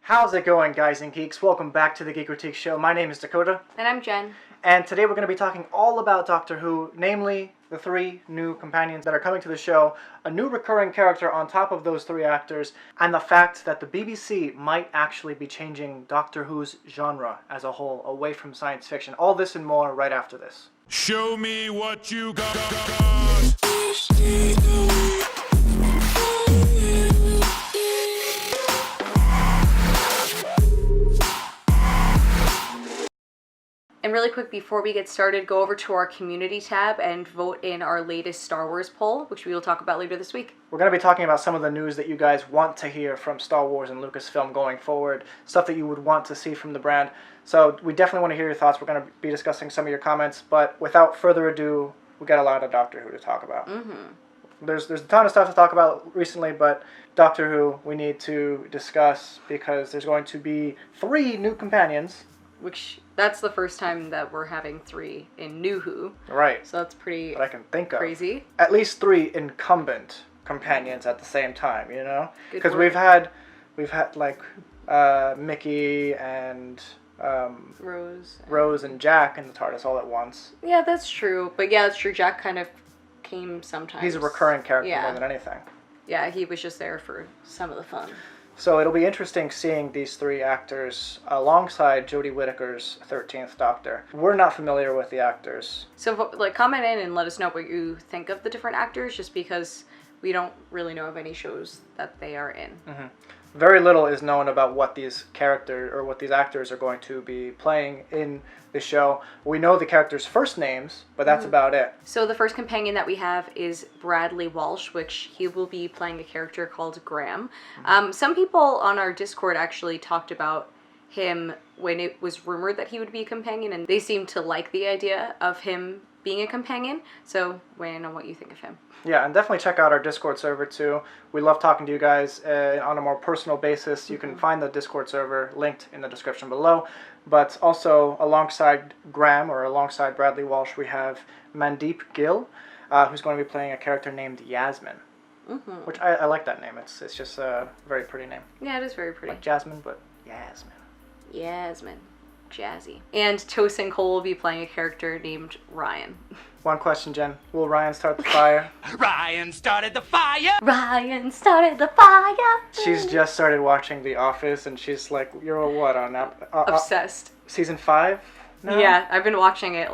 How's it going, guys and geeks? Welcome back to the Geek Critique Show. My name is Dakota. And I'm Jen. And today we're going to be talking all about Doctor Who, namely the three new companions that are coming to the show, a new recurring character on top of those three actors, and the fact that the BBC might actually be changing Doctor Who's genre as a whole, away from science fiction. All this and more right after this. Show me what you got. And really quick, before we get started, go over to our community tab and vote in our latest Star Wars poll, which we will talk about later this week. We're going to be talking about some of the news that you guys want to hear from Star Wars and Lucasfilm going forward, stuff that you would want to see from the brand. So we definitely want to hear your thoughts. We're going to be discussing some of your comments, but without further ado, we got a lot of Doctor Who to talk about. There's a ton of stuff to talk about recently, but Doctor Who we need to discuss because there's going to be 3 new companions. Which, that's the first time that we're having 3 in New Who. Right. So that's pretty that I can think of. Crazy. At least 3 incumbent companions at the same time, you know? Because we've had like Mickey and Rose and Jack in the TARDIS all at once. Yeah, that's true. But yeah, that's true. Jack kind of came sometimes. He's a recurring character more than anything. Yeah, he was just there for some of the fun. So it'll be interesting seeing these 3 actors alongside Jodie Whittaker's 13th Doctor. We're not familiar with the actors. So, comment in and let us know what you think of the different actors, just because we don't really know of any shows that they are in. Very little is known about what these actors are going to be playing in the show. We know the characters' first names, but that's about it. So the first companion that we have is Bradley Walsh, which he will be playing a character called Graham. Some people on our Discord actually talked about him when it was rumored that he would be a companion, and they seemed to like the idea of him being a companion. So weigh in on what you think of him. Yeah, and definitely check out our Discord server too. We love talking to you guys on a more personal basis. You can find the Discord server linked in the description below. But also alongside Graham, or alongside Bradley Walsh, we have Mandeep Gill, who's going to be playing a character named Yasmin. Which I like that name. It's just a very pretty name. Yeah, it is very pretty. Like Jasmine, but Yasmin. Yasmin. Jazzy. And Tosin Cole will be playing a character named Ryan. One question, Jen. Will Ryan start the fire? Ryan started the fire! Ryan started the fire! She's just started watching The Office, and she's like, you're what, on obsessed. Season 5 now? Yeah, I've been watching it,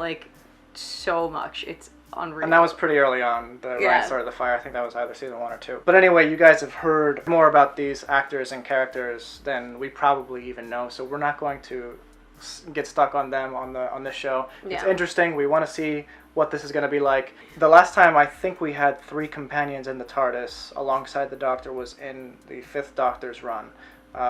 so much. It's unreal. And that was pretty early on, Ryan started the fire. I think that was either season 1 or 2. But anyway, you guys have heard more about these actors and characters than we probably even know, so we're not going to get stuck on them on this show. It's interesting. We want to see what this is going to be like. The last time I think we had 3 companions in the TARDIS alongside the Doctor was in the 5th Doctor's run.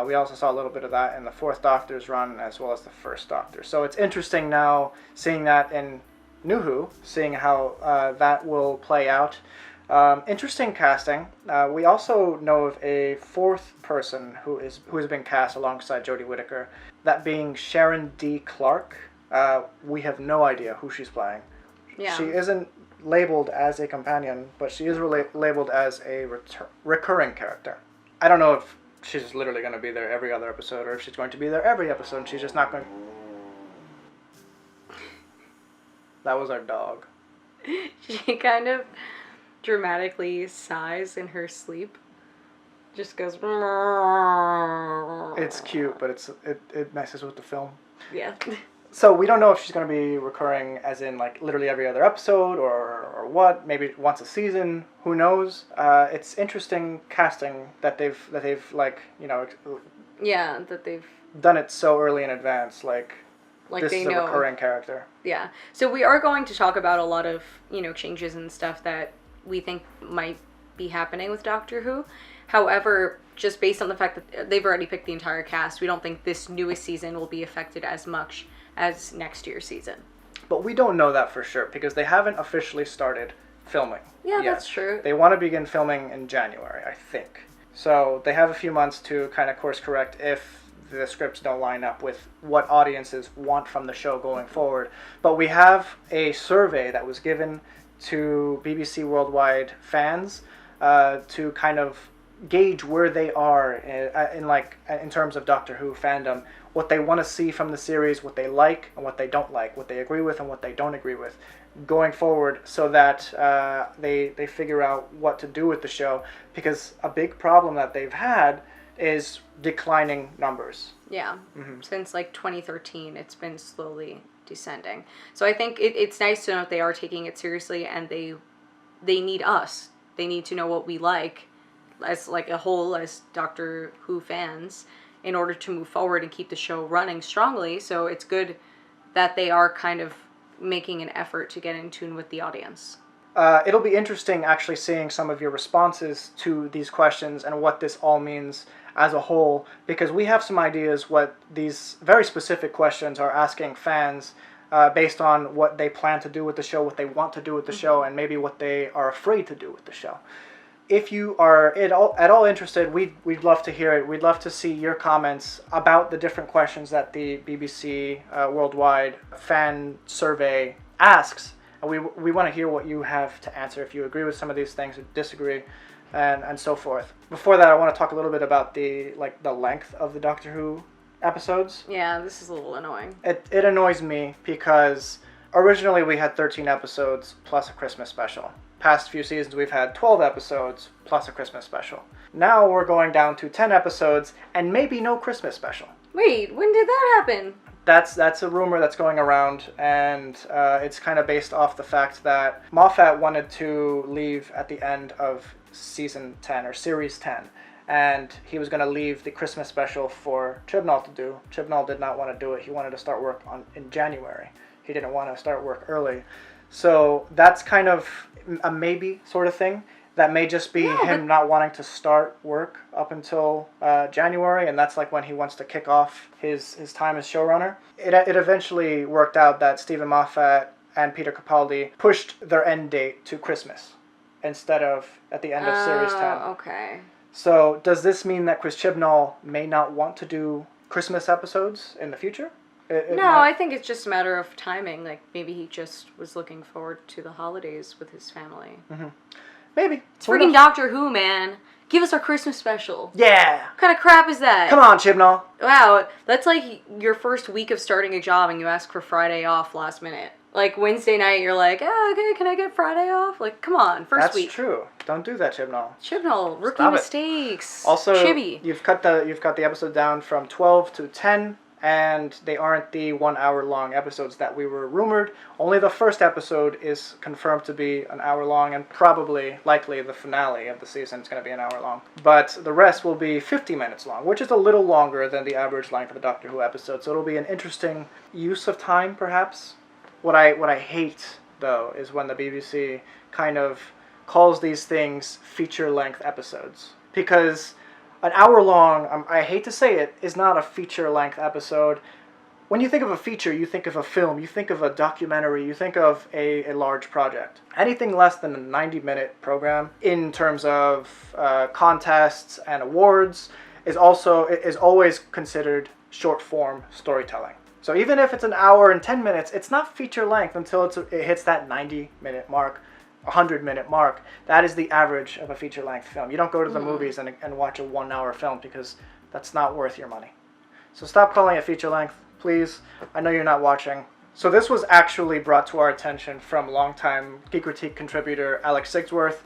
We also saw a little bit of that in the 4th Doctor's run as well as the 1st Doctor. So it's interesting now seeing that in New Who, seeing how that will play out. Interesting casting. We also know of a 4th person who has been cast alongside Jodie Whittaker, that being Sharon D. Clarke. We have no idea who she's playing. Yeah. She isn't labeled as a companion, but she is labeled as a recurring character. I don't know if she's literally going to be there every other episode, or if she's going to be there every episode and she's just not going. That was our dog. She kind of dramatically sighs in her sleep. Just goes. It's cute, but it messes with the film. Yeah. So we don't know if she's going to be recurring as in literally every other episode or what. Maybe once a season. Who knows? It's interesting casting that they've Yeah, that they've done it so early in advance. This they is a know. recurring character. Yeah. So we are going to talk about a lot of changes and stuff that we think might be happening with Doctor Who. However, just based on the fact that they've already picked the entire cast, we don't think this newest season will be affected as much as next year's season. But we don't know that for sure because they haven't officially started filming. Yeah, yet. That's true. They want to begin filming in January, I think. So they have a few months to kind of course correct if the scripts don't line up with what audiences want from the show going forward. But we have a survey that was given to BBC Worldwide fans to kind of gauge where they are in terms of Doctor Who fandom, what they want to see from the series, what they like and what they don't like, what they agree with and what they don't agree with, going forward, so that they figure out what to do with the show. Because a big problem that they've had is declining numbers. Yeah, since like 2013, it's been slowly descending. So I think it's nice to know that they are taking it seriously, and they need us. They need to know what we like as like a whole, as Doctor Who fans, in order to move forward and keep the show running strongly. So it's good that they are kind of making an effort to get in tune with the audience. It'll be interesting actually seeing some of your responses to these questions and what this all means as a whole, because we have some ideas what these very specific questions are asking fans based on what they plan to do with the show, what they want to do with the show, and maybe what they are afraid to do with the show. If you are at all interested, we'd love to hear it. We'd love to see your comments about the different questions that the BBC Worldwide Fan Survey asks. And we want to hear what you have to answer, if you agree with some of these things or disagree, and so forth. Before that, I want to talk a little bit about the length of the Doctor Who episodes. Yeah, this is a little annoying. It annoys me because originally we had 13 episodes plus a Christmas special. Past few seasons we've had 12 episodes plus a Christmas special. Now we're going down to 10 episodes and maybe no Christmas special. Wait, when did that happen? That's a rumor that's going around, and it's kind of based off the fact that Moffat wanted to leave at the end of season 10 or series 10, and he was going to leave the Christmas special for Chibnall to do. Chibnall did not want to do it. He wanted to start work in January. He didn't want to start work early. So that's kind of a maybe sort of thing. That may just be him not wanting to start work up until January, and that's like when he wants to kick off his time as showrunner. It eventually worked out that Stephen Moffat and Peter Capaldi pushed their end date to Christmas instead of at the end of Series 10. Okay. So does this mean that Chris Chibnall may not want to do Christmas episodes in the future? I think it's just a matter of timing. Like, maybe he just was looking forward to the holidays with his family. Mm-hmm. Maybe. It's freaking Doctor Who, man. Give us our Christmas special. Yeah. What kind of crap is that? Come on, Chibnall. Wow, that's like your first week of starting a job and you ask for Friday off last minute. Like, Wednesday night, you're like, okay, can I get Friday off? Like, come on, first week. That's true. Don't do that, Chibnall. Chibnall, rookie mistakes. Also, Chibi. you've cut the episode down from 12 to 10. And they aren't the 1 hour long episodes that we were rumored. Only the first episode is confirmed to be an hour long, and likely the finale of the season is going to be an hour long. But the rest will be 50 minutes long, which is a little longer than the average length of a Doctor Who episode. So it'll be an interesting use of time, perhaps. What I hate, though, is when the BBC kind of calls these things feature-length episodes. Because an hour long, I hate to say it, is not a feature-length episode. When you think of a feature, you think of a film, you think of a documentary, you think of a large project. Anything less than a 90-minute program, in terms of contests and awards, is always considered short-form storytelling. So even if it's an hour and 10 minutes, it's not feature-length until it hits that 90-minute mark. 100-minute mark. That is the average of a feature-length film. You don't go to the movies and watch a 1 hour film, because that's not worth your money. So stop calling it feature-length, please. I know you're not watching. So this was actually brought to our attention from longtime Geek Critique contributor Alex Sigsworth.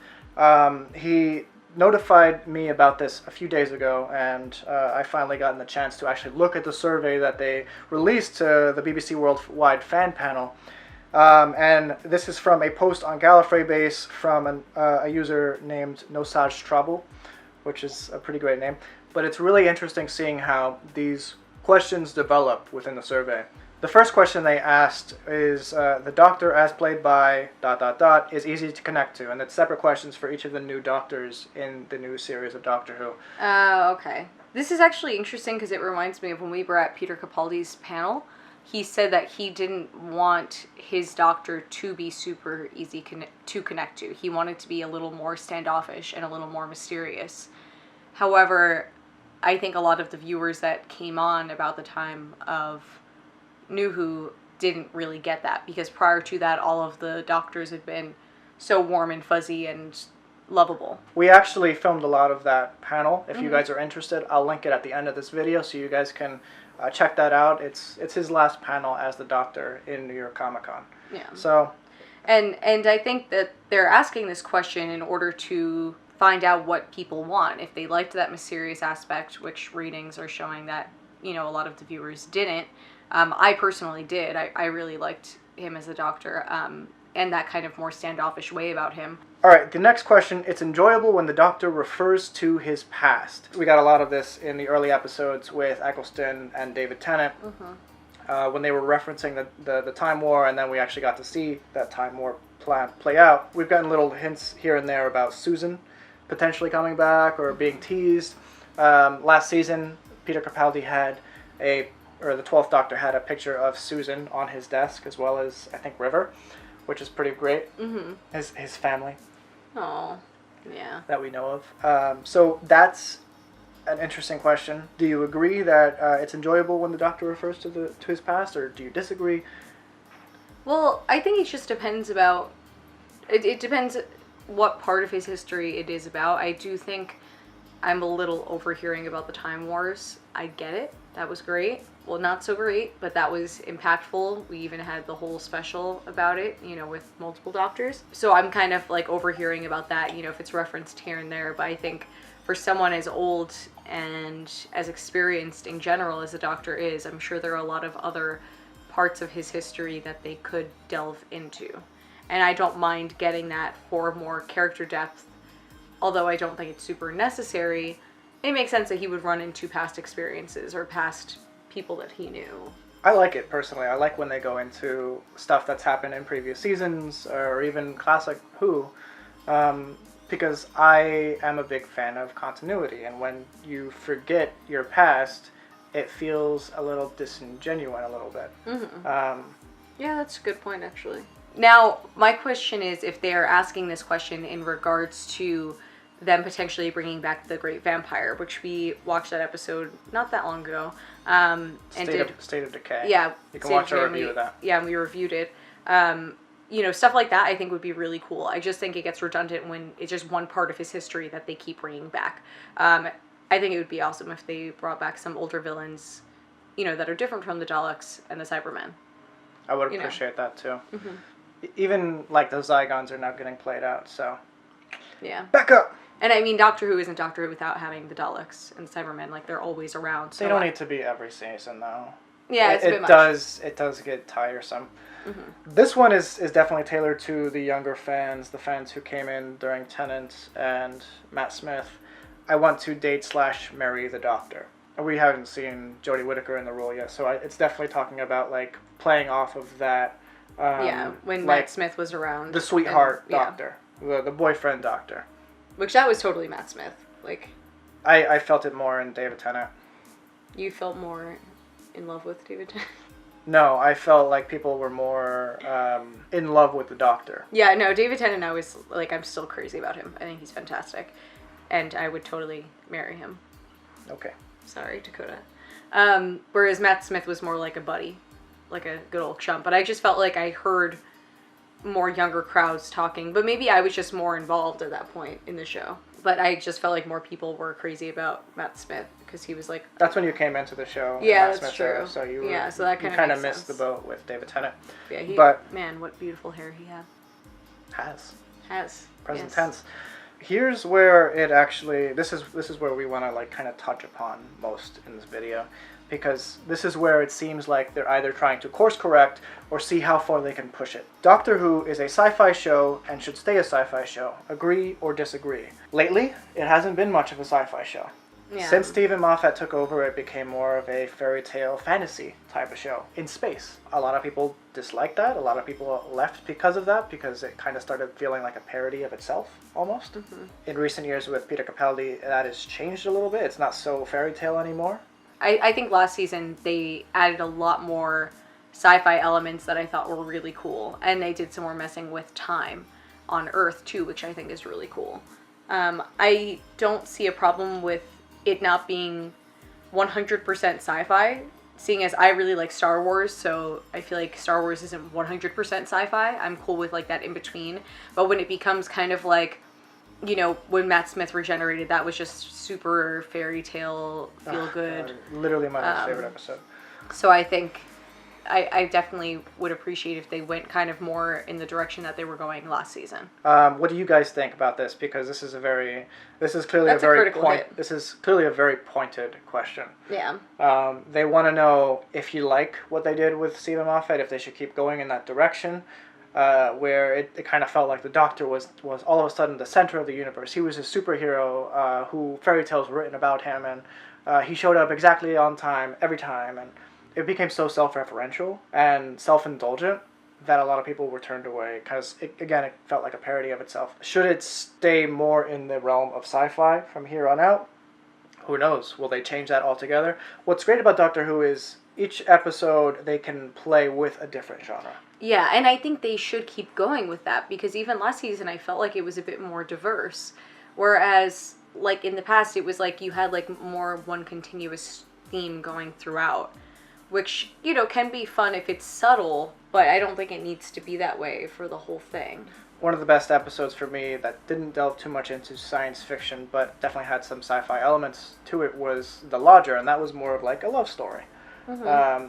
He notified me about this a few days ago, and I finally gotten the chance to actually look at the survey that they released to the BBC Worldwide fan panel. And this is from a post on Gallifrey Base from a user named Nosage Trouble, which is a pretty great name. But it's really interesting seeing how these questions develop within the survey. The first question they asked is, the Doctor as played by ... is easy to connect to, and it's separate questions for each of the new Doctors in the new series of Doctor Who. Oh, okay. This is actually interesting because it reminds me of when we were at Peter Capaldi's panel. He said that he didn't want his Doctor to be super easy to connect to. He wanted to be a little more standoffish and a little more mysterious. However, I think a lot of the viewers that came on about the time of New Who didn't really get that, because prior to that, all of the Doctors had been so warm and fuzzy and lovable. We actually filmed a lot of that panel. If you guys are interested, I'll link it at the end of this video so you guys can check that out. It's his last panel as the Doctor in New York Comic Con. Yeah. So, and I think that they're asking this question in order to find out what people want. If they liked that mysterious aspect, which ratings are showing that, a lot of the viewers didn't. I personally did. I really liked him as the Doctor, and that kind of more standoffish way about him. all right, the next question. It's enjoyable when the Doctor refers to his past. We got a lot of this in the early episodes with Eccleston and David Tennant. When they were referencing the Time War, and then we actually got to see that Time War plan play out. We've gotten little hints here and there about Susan potentially coming back or being teased. Last season, Peter Capaldi had the 12th Doctor had a picture of Susan on his desk, as well as, I think, River, which is pretty great. His family. Oh, yeah. That we know of. So that's an interesting question. Do you agree that it's enjoyable when the Doctor refers to his past, or do you disagree? Well, I think it just depends about... It depends what part of his history it is about. I do think I'm a little overhearing about the Time Wars. I get it. That was great. Well, not so great, but that was impactful. We even had the whole special about it, with multiple Doctors. So I'm kind of like overhearing about that, if it's referenced here and there. But I think for someone as old and as experienced in general as the Doctor is, I'm sure there are a lot of other parts of his history that they could delve into. And I don't mind getting that for more character depth, although I don't think it's super necessary. It makes sense that he would run into past experiences or past people that he knew. I like it personally. I like when they go into stuff that's happened in previous seasons or even classic Who, because I am a big fan of continuity, and when you forget your past, it feels a little disingenuous a little bit. Yeah, that's a good point, actually. Now, my question is, if they are asking this question in regards to them potentially bringing back the Great Vampire, which we watched that episode not that long ago. State of Decay. Yeah. You can watch a review of that. Yeah, and we reviewed it. Stuff like that I think would be really cool. I just think it gets redundant when it's just one part of his history that they keep bringing back. I think it would be awesome if they brought back some older villains, that are different from the Daleks and the Cybermen. I would appreciate that too. Even like the Zygons are now getting played out, so. Yeah. Back up! And I mean, Doctor Who isn't Doctor Who without having the Daleks and the Cybermen. Like, they're always around. So they don't need to be every season, though. Yeah, it's a bit much. It does get tiresome. This one is definitely tailored to the younger fans, the fans who came in during Tennant and Matt Smith. I want to date/marry the Doctor. And we haven't seen Jodie Whittaker in the role yet, so it's definitely talking about, like, playing off of that. When Matt Smith was around. The sweetheart Doctor. The boyfriend Doctor. Which that was totally Matt Smith. Like, I felt it more in David Tennant. You felt more in love with David Tennant? No, I felt like people were more in love with the Doctor. Yeah, no, David Tennant, I'm still crazy about him. I think he's fantastic. And I would totally marry him. Okay. Sorry, Dakota. Whereas Matt Smith was more like a buddy. Like a good old chump. But I just felt like I heard more younger crowds talking, but maybe I was just more involved at that point in the show. But I just felt like more people were crazy about Matt Smith because he was like... That's when you came into the show. Yeah, that's true. Era, so you were, so that kind of missed the boat with David Tennant. Yeah, man, what beautiful hair he had. Has. Present tense. Here's where it actually... This is where we want to like kind of touch upon most in this video. Because this is where it seems like they're either trying to course correct or see how far they can push it. Doctor Who is a sci-fi show and should stay a sci-fi show. Agree or disagree? Lately, it hasn't been much of a sci-fi show. Yeah. Since Stephen Moffat took over, it became more of a fairy tale fantasy type of show in space. A lot of people disliked that. A lot of people left because of that, because it kind of started feeling like a parody of itself, almost. In recent years with Peter Capaldi, that has changed a little bit. It's not so fairy tale anymore. I think last season they added a lot more sci-fi elements that I thought were really cool. And they did some more messing with time on Earth too, which I think is really cool. I don't see a problem with it not being 100% sci-fi, seeing as I really like Star Wars, so I feel like Star Wars isn't 100% sci-fi. I'm cool with like that in between. But when it becomes kind of like, you know, when Matt Smith regenerated, that was just super fairy tale, feel good. Literally my most favorite episode. So I think I definitely would appreciate if they went kind of more in the direction that they were going last season. What do you guys think about this? Because this is clearly a very pointed question. Yeah. They want to know if you like what they did with Stephen Moffat, if they should keep going in that direction, where it kind of felt like the Doctor was all of a sudden the center of the universe. He was a superhero who fairy tales were written about him, and he showed up exactly on time every time, and it became so self-referential and self-indulgent that a lot of people were turned away because, it felt like a parody of itself. Should it stay more in the realm of sci-fi from here on out? Who knows? Will they change that altogether? What's great about Doctor Who is each episode they can play with a different genre. Yeah, and I think they should keep going with that because even last season I felt like it was a bit more diverse. Whereas, like, in the past it was like you had, like, more one continuous theme going throughout. Which, you know, can be fun if it's subtle, but I don't think it needs to be that way for the whole thing. One of the best episodes for me that didn't delve too much into science fiction, but definitely had some sci-fi elements to it was The Lodger, and that was more of like a love story.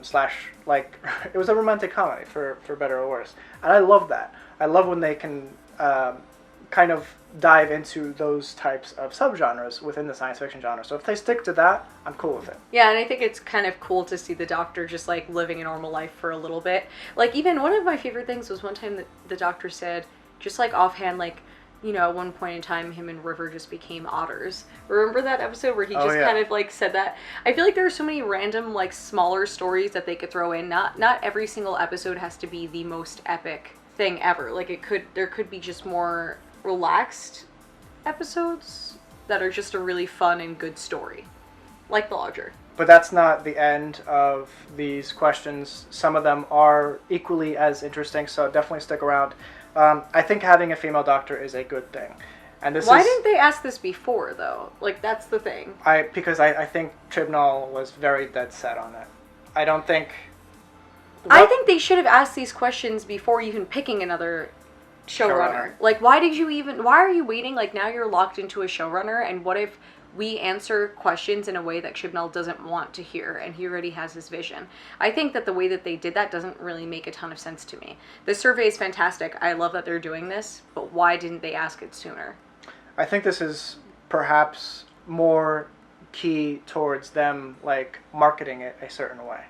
Slash, like, it was a romantic comedy, for better or worse. And I love that. I love when they can kind of dive into those types of subgenres within the science fiction genre. So if they stick to that, I'm cool with it. Yeah, and I think it's kind of cool to see the Doctor just, like, living a normal life for a little bit. Like, even one of my favorite things was one time that the Doctor said, just, like, offhand, like, you know, at one point in time, him and River just became otters. Remember that episode where he just kind of, like, said that? I feel like there are so many random, like, smaller stories that they could throw in. Not every single episode has to be the most epic thing ever. Like, there could be just more relaxed episodes that are just a really fun and good story, like The Lodger. But that's not the end of these questions. Some of them are equally as interesting, so definitely stick around. I think having a female Doctor is a good thing. And Why didn't they ask this before, though? Like, that's the thing. Because I think Chibnall was very dead set on it. I don't think... I think they should have asked these questions before even picking another showrunner. Like, why are you waiting? Like, now you're locked into a showrunner, and what if we answer questions in a way that Chibnall doesn't want to hear, and he already has his vision? I think that the way that they did that doesn't really make a ton of sense to me. The survey is fantastic. I love that they're doing this, but why didn't they ask it sooner? I think this is perhaps more key towards them, like, marketing it a certain way.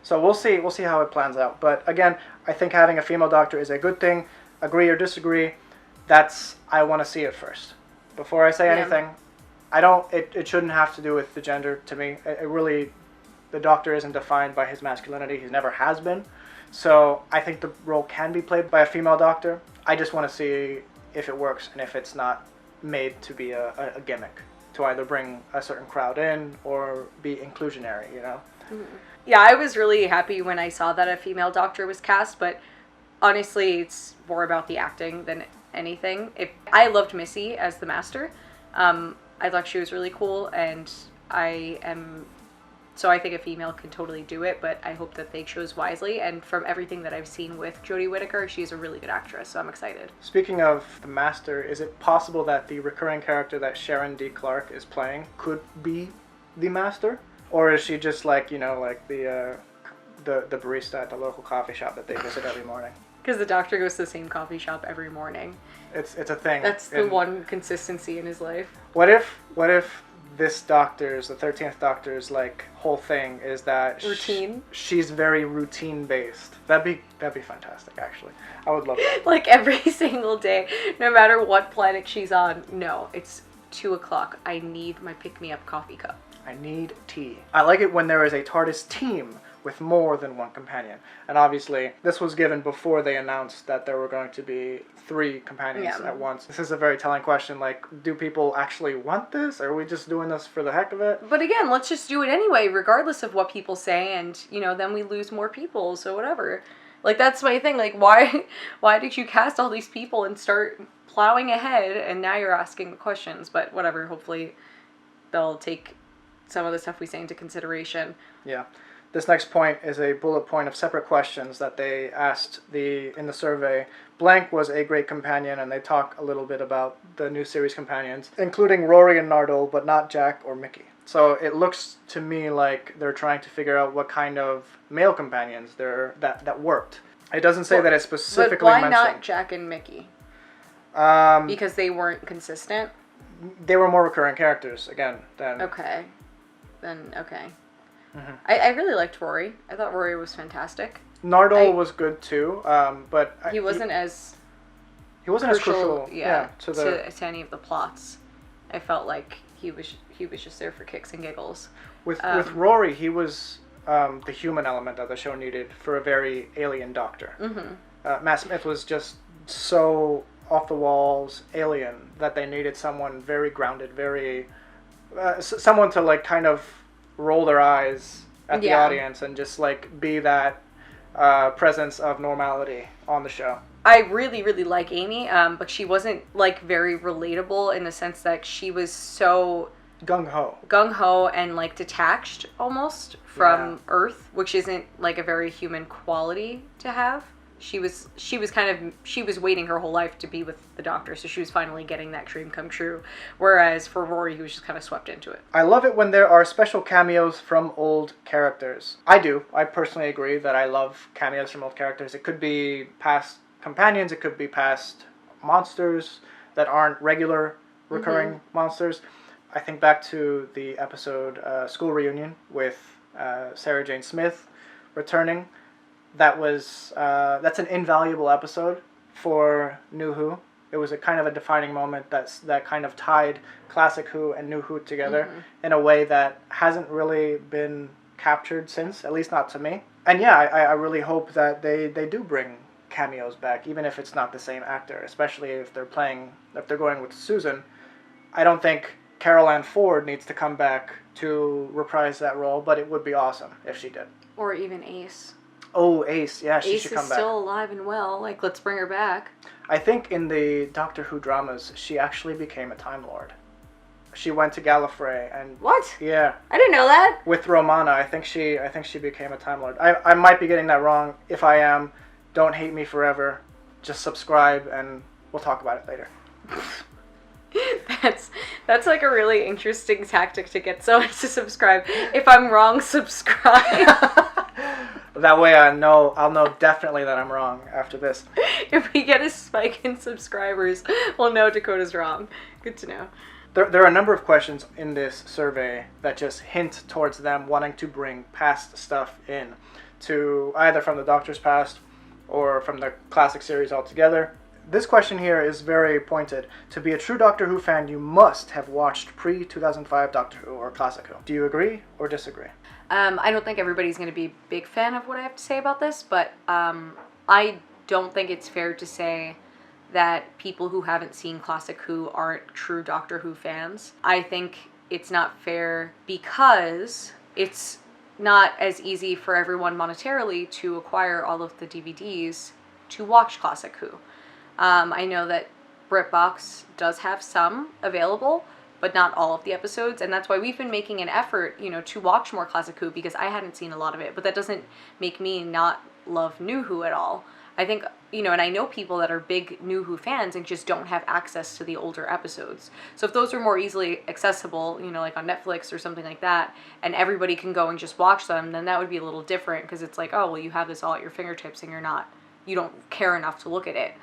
So we'll see how it plans out. But again, I think having a female Doctor is a good thing. Agree or disagree, I want to see it first. Before I say anything, it shouldn't have to do with the gender to me. The Doctor isn't defined by his masculinity. He never has been. So I think the role can be played by a female Doctor. I just want to see if it works and if it's not made to be a gimmick to either bring a certain crowd in or be inclusionary, you know? Mm-hmm. Yeah, I was really happy when I saw that a female Doctor was cast, but honestly, it's more about the acting than anything. I loved Missy as the Master. I thought she was really cool, and so I think a female can totally do it, but I hope that they chose wisely, and from everything that I've seen with Jodie Whittaker, she's a really good actress, so I'm excited. Speaking of the Master, is it possible that the recurring character that Sharon D. Clarke is playing could be the Master? Or is she just like, you know, like the barista at the local coffee shop that they visit every morning? Because the Doctor goes to the same coffee shop every morning. It's a thing. That's the one consistency in his life. What if this Doctor's, the 13th Doctor's, like, whole thing is that routine? She's very routine based. That'd be fantastic, actually. I would love that. Like, every single day, no matter what planet she's on, no, it's 2:00. I need my pick-me-up coffee cup. I need tea. I like it when there is a TARDIS team with more than one companion. And obviously, this was given before they announced that there were going to be 3 companions at once. This is a very telling question. Like, do people actually want this? Or are we just doing this for the heck of it? But again, let's just do it anyway, regardless of what people say. And, you know, then we lose more people, so whatever. Like, that's my thing. Like, why did you cast all these people and start plowing ahead, and now you're asking the questions? But whatever, hopefully they'll take some of the stuff we say into consideration. Yeah. This next point is a bullet point of separate questions that they asked in the survey. Blank was a great companion, and they talk a little bit about the new series companions, including Rory and Nardole, but not Jack or Mickey. So it looks to me like they're trying to figure out what kind of male companions that worked. It doesn't say that it specifically mentioned. But why not Jack and Mickey? Because they weren't consistent? They were more recurring characters, again, than... Okay. Mm-hmm. I really liked Rory. I thought Rory was fantastic. Nardole was good too, but... He wasn't as crucial to any of the plots. I felt like he was just there for kicks and giggles. With Rory, he was the human element that the show needed for a very alien doctor. Mm-hmm. Matt Smith was just so off the walls alien that they needed someone very grounded, very someone to like kind of roll their eyes at the audience and just like be that presence of normality on the show. I really, really like Amy, but she wasn't like very relatable in the sense that she was so gung-ho and like detached almost from Earth, which isn't like a very human quality to have. She was waiting her whole life to be with the Doctor, so she was finally getting that dream come true. Whereas for Rory, he was just kind of swept into it. I love it when there are special cameos from old characters. I do. I personally agree that I love cameos from old characters. It could be past companions, it could be past monsters that aren't regular recurring monsters. I think back to the episode School Reunion with Sarah Jane Smith returning. That's an invaluable episode for New Who. It was a kind of a defining moment that kind of tied classic Who and New Who together in a way that hasn't really been captured since, at least not to me. And yeah, I really hope that they do bring cameos back, even if it's not the same actor, especially if they're going with Susan. I don't think Carol Ann Ford needs to come back to reprise that role, but it would be awesome if she did. Or even Ace. Oh, Ace. Yeah, she should come back. Ace is still alive and well. Like, let's bring her back. I think in the Doctor Who dramas, she actually became a Time Lord. She went to Gallifrey and... What? Yeah. I didn't know that. With Romana, I think she became a Time Lord. I might be getting that wrong. If I am, don't hate me forever. Just subscribe and we'll talk about it later. That's like a really interesting tactic to get someone to subscribe. If I'm wrong, subscribe. That way I'll know definitely that I'm wrong after this. If we get a spike in subscribers, we'll know Dakota's wrong. Good to know. There are a number of questions in this survey that just hint towards them wanting to bring past stuff in, to either from the Doctor's past or from the classic series altogether. This question here is very pointed. To be a true Doctor Who fan, you must have watched pre-2005 Doctor Who or Classic Who. Do you agree or disagree? I don't think everybody's going to be a big fan of what I have to say about this, but I don't think it's fair to say that people who haven't seen Classic Who aren't true Doctor Who fans. I think it's not fair because it's not as easy for everyone monetarily to acquire all of the DVDs to watch Classic Who. I know that BritBox does have some available, but not all of the episodes, and that's why we've been making an effort, to watch more Classic Who, because I hadn't seen a lot of it, but that doesn't make me not love New Who at all. I think, and I know people that are big New Who fans and just don't have access to the older episodes. So if those are more easily accessible, like on Netflix or something like that, and everybody can go and just watch them, then that would be a little different, because it's like, oh, well, you have this all at your fingertips and you don't care enough to look at it.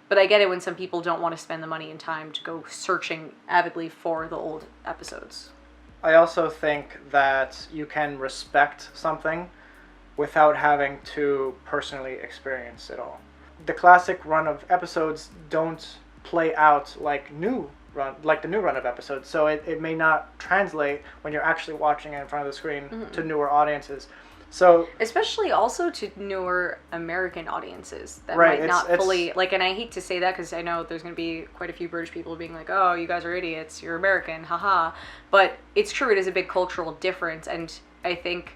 But I get it when some people don't want to spend the money and time to go searching avidly for the old episodes. I also think that you can respect something without having to personally experience it all. The classic run of episodes don't play out like the new run of episodes, so it may not translate when you're actually watching it in front of the screen to newer audiences. So, especially also to newer American audiences that might not fully, and I hate to say that because I know there's going to be quite a few British people being like, oh, you guys are idiots, you're American, haha. But it's true, it is a big cultural difference, and I think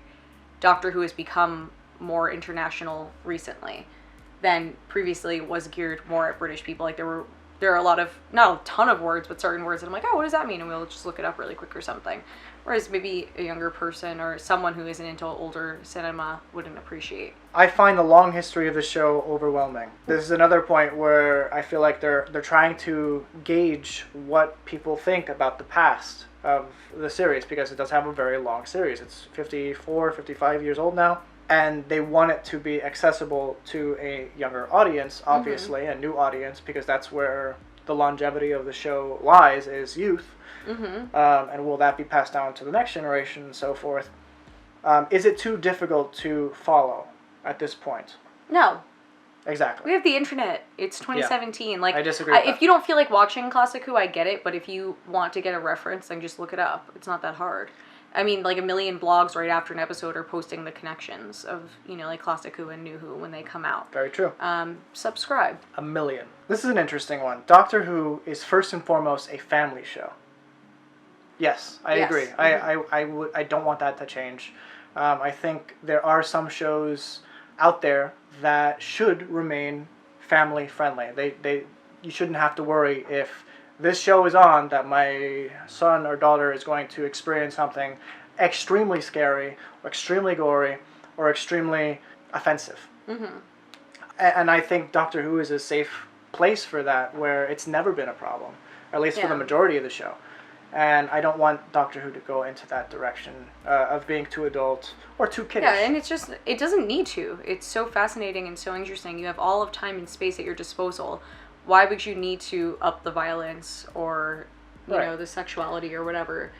Doctor Who has become more international recently than previously was geared more at British people. Like, there were there are a lot of, not a ton of words, but certain words that I'm like, oh, what does that mean? And we'll just look it up really quick or something. Whereas maybe a younger person or someone who isn't into older cinema wouldn't appreciate. I find the long history of the show overwhelming. This is another point where I feel like they're trying to gauge what people think about the past of the series, because it does have a very long series. It's 54, 55 years old now. And they want it to be accessible to a younger audience, obviously, a new audience, because that's where the longevity of the show lies, is youth. And will that be passed down to the next generation and so forth? Is it too difficult to follow at this point? No. Exactly. We have the internet. It's 2017. Yeah, like, I disagree with if that. you don't feel like watching Classic Who, I get it. But if you want to get a reference, then just look it up. It's not that hard. I mean, like, a million blogs right after an episode are posting the connections of, like Classic Who and New Who when they come out. Very true. Subscribe. A million. This is an interesting one. Doctor Who is first and foremost a family show. Yes, I agree. I don't want that to change. I think there are some shows out there that should remain family friendly. You shouldn't have to worry if this show is on that my son or daughter is going to experience something extremely scary, or extremely gory, or extremely offensive. And I think Doctor Who is a safe place for that, where it's never been a problem, at least for the majority of the show. And I don't want Doctor Who to go into that direction of being too adult or too kiddish. Yeah, and it doesn't need to. It's so fascinating and so interesting. You have all of time and space at your disposal. Why would you need to up the violence or, you know, the sexuality or whatever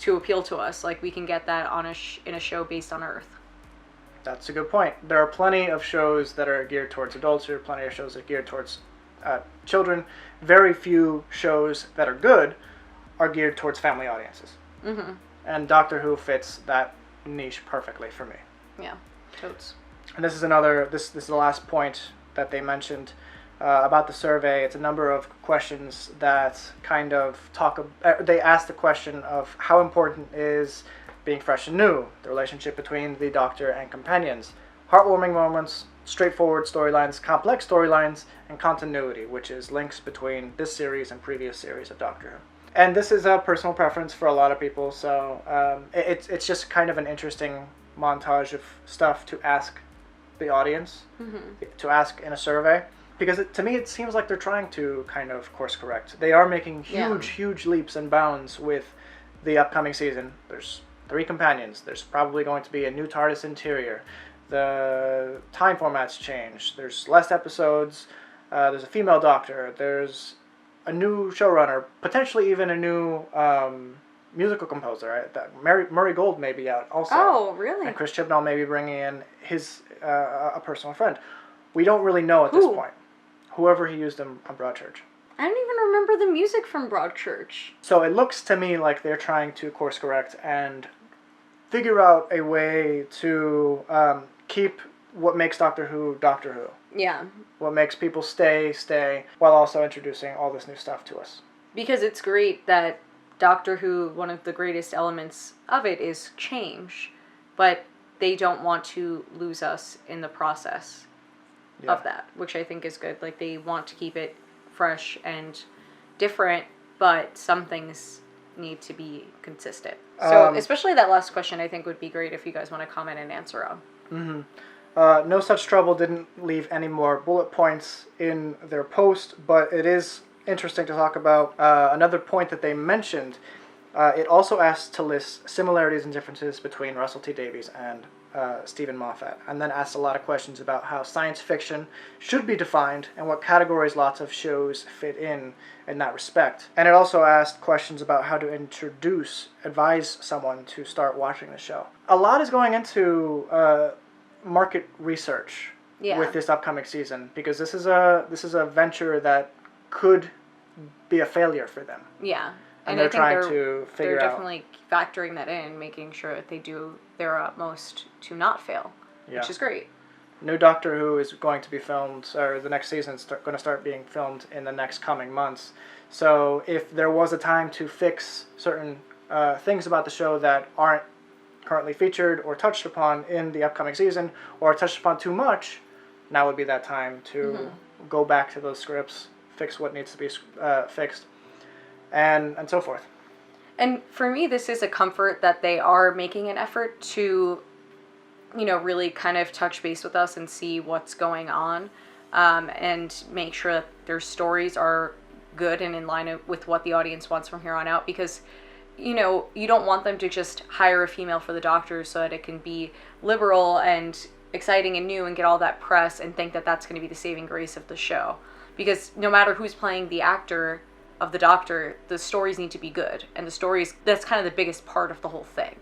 to appeal to us? Like, we can get that on in a show based on Earth. That's a good point. There are plenty of shows that are geared towards adults. There are plenty of shows that are geared towards children. Very few shows that are good are geared towards family audiences. And Doctor Who fits that niche perfectly for me. Yeah, totes. And this is the last point that they mentioned about the survey. It's a number of questions that kind of they ask the question of how important is being fresh and new, the relationship between the Doctor and companions, heartwarming moments, straightforward storylines, complex storylines, and continuity, which is links between this series and previous series of Doctor Who. And this is a personal preference for a lot of people, so it's just kind of an interesting montage of stuff to ask the audience, to ask in a survey, because to me it seems like they're trying to kind of course correct. They are making huge leaps and bounds with the upcoming season. There's 3 companions. There's probably going to be a new TARDIS interior. The time format's changed. There's less episodes. There's a female Doctor. There's a new showrunner, potentially even a new musical composer. Right? Murray Gold may be out also. Oh, really? And Chris Chibnall may be bringing in his a personal friend. We don't really know at this point. Whoever he used on Broadchurch. I don't even remember the music from Broadchurch. So it looks to me like they're trying to course correct and figure out a way to keep what makes Doctor Who Doctor Who. Yeah. What makes people stay, while also introducing all this new stuff to us. Because it's great that Doctor Who, one of the greatest elements of it is change, but they don't want to lose us in the process of that, which I think is good. Like, they want to keep it fresh and different, but some things need to be consistent. So, especially that last question, I think would be great if you guys want to comment and answer on. No Such Trouble didn't leave any more bullet points in their post, but it is interesting to talk about. Another point that they mentioned, it also asked to list similarities and differences between Russell T Davies and Stephen Moffat, and then asked a lot of questions about how science fiction should be defined and what categories lots of shows fit in that respect. And it also asked questions about how to advise someone to start watching the show. A lot is going into market research with this upcoming season, because this is a venture that could be a failure for them. Yeah. And they're trying to figure out. They're definitely factoring that in, making sure that they do their utmost to not fail, which is great. New Doctor Who is going to be filmed, or the next season is going to start being filmed in the next coming months. So if there was a time to fix certain things about the show that aren't currently featured or touched upon in the upcoming season, or touched upon too much, now would be that time to go back to those scripts, fix what needs to be fixed, and so forth. And for me, this is a comfort that they are making an effort to, really kind of touch base with us and see what's going on, and make sure that their stories are good and in line with what the audience wants from here on out. Because, you don't want them to just hire a female for the Doctor so that it can be liberal and exciting and new and get all that press and think that that's going to be the saving grace of the show. Because no matter who's playing the actor of the Doctor, the stories need to be good, and the stories, that's kind of the biggest part of the whole thing.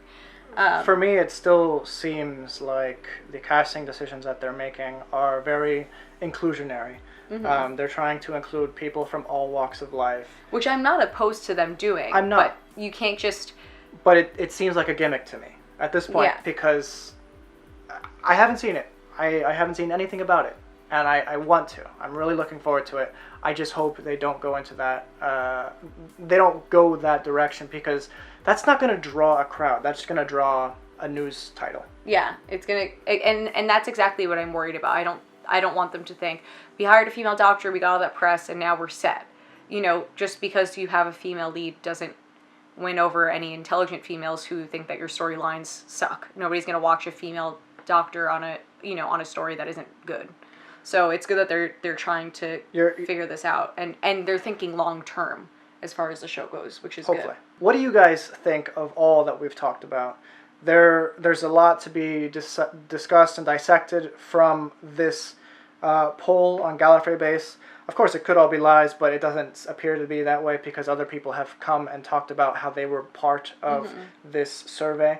For me, it still seems like the casting decisions that they're making are very inclusionary. Mm-hmm. They're trying to include people from all walks of life, which I'm not opposed to them doing. I'm not, but you can't just. But it seems like a gimmick to me at this point, because I haven't seen it. I haven't seen anything about it, and I want to. I'm really looking forward to it. I just hope they don't go into that. They don't go that direction, because that's not going to draw a crowd. That's just going to draw a news title. Yeah, it's gonna, and that's exactly what I'm worried about. I don't want them to think we hired a female Doctor, we got all that press, and now we're set. Just because you have a female lead doesn't win over any intelligent females who think that your storylines suck. Nobody's gonna watch a female Doctor on a story that isn't good. So it's good that they're trying to figure this out, and they're thinking long term as far as the show goes, which is hopefully good. What do you guys think of all that we've talked about? There's a lot to be discussed and dissected from this poll on Gallifrey Base. Of course, it could all be lies, but it doesn't appear to be that way, because other people have come and talked about how they were part of this survey.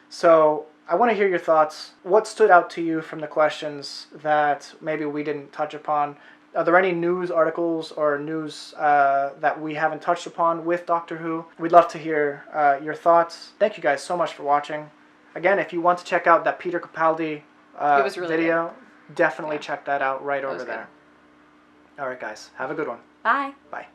So I want to hear your thoughts. What stood out to you from the questions that maybe we didn't touch upon? Are there any news articles or news that we haven't touched upon with Doctor Who? We'd love to hear your thoughts. Thank you guys so much for watching. Again, if you want to check out that Peter Capaldi video, definitely check that out right over there. All right, guys. Have a good one. Bye. Bye.